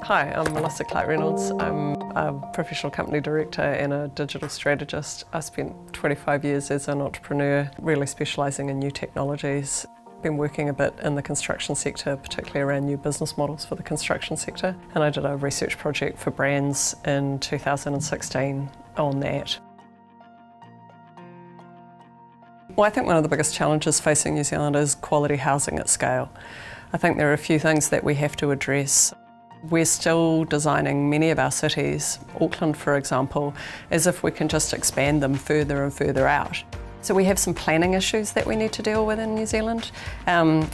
Hi, I'm Melissa Clark-Reynolds. I'm a professional company director and a digital strategist. I spent 25 years as an entrepreneur, really specialising in new technologies. Been working a bit in the construction sector, particularly around new business models for the construction sector. And I did a research project for brands in 2016 on that. Well, I think one of the biggest challenges facing New Zealand is quality housing at scale. I think there are a few things that we have to address. We're still designing many of our cities, Auckland for example, as if we can just expand them further and further out. So we have some planning issues that we need to deal with in New Zealand.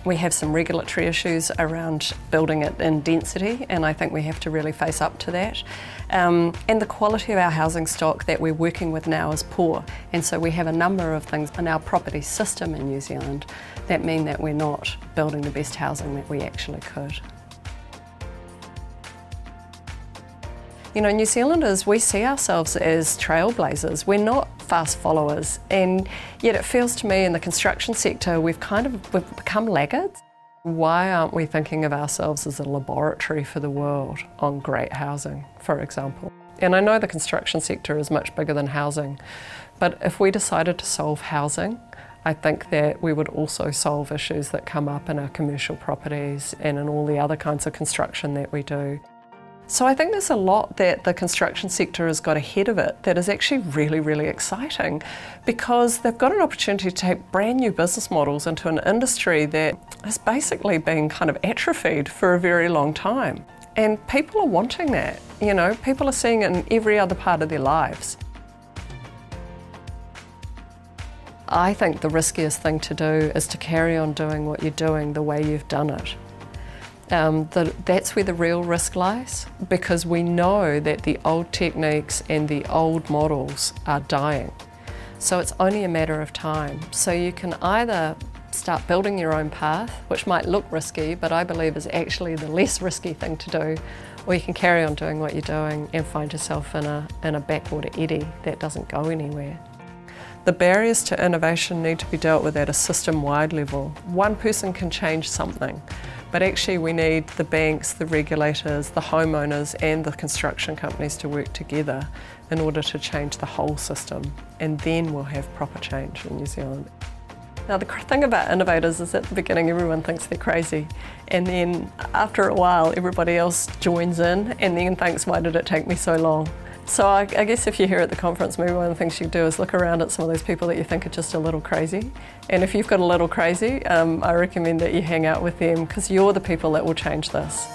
We have some regulatory issues around building it in density, and I think we have to really face up to that. And the quality of our housing stock that we're working with now is poor, and so we have a number of things in our property system in New Zealand that mean that we're not building the best housing that we actually could. You know, New Zealanders, we see ourselves as trailblazers. We're not fast followers, and yet it feels to me in the construction sector we've become laggards. Why aren't we thinking of ourselves as a laboratory for the world on great housing, for example? And I know the construction sector is much bigger than housing, but if we decided to solve housing, I think that we would also solve issues that come up in our commercial properties and in all the other kinds of construction that we do. So I think there's a lot that the construction sector has got ahead of it that is actually really, really exciting, because they've got an opportunity to take brand new business models into an industry that has basically been kind of atrophied for a very long time. And people are wanting that, you know, people are seeing it in every other part of their lives. I think the riskiest thing to do is to carry on doing what you're doing the way you've done it. That's where the real risk lies, because we know that the old techniques and the old models are dying. So it's only a matter of time. So you can either start building your own path, which might look risky, but I believe is actually the less risky thing to do, or you can carry on doing what you're doing and find yourself in a backwater eddy that doesn't go anywhere. The barriers to innovation need to be dealt with at a system-wide level. One person can change something, but actually we need the banks, the regulators, the homeowners and the construction companies to work together in order to change the whole system, and then we'll have proper change in New Zealand. Now the thing about innovators is at the beginning everyone thinks they're crazy, and then after a while everybody else joins in and then thinks, why did it take me so long? So I guess if you're here at the conference, maybe one of the things you do is look around at some of those people that you think are just a little crazy. And if you've got a little crazy, I recommend that you hang out with them, because you're the people that will change this.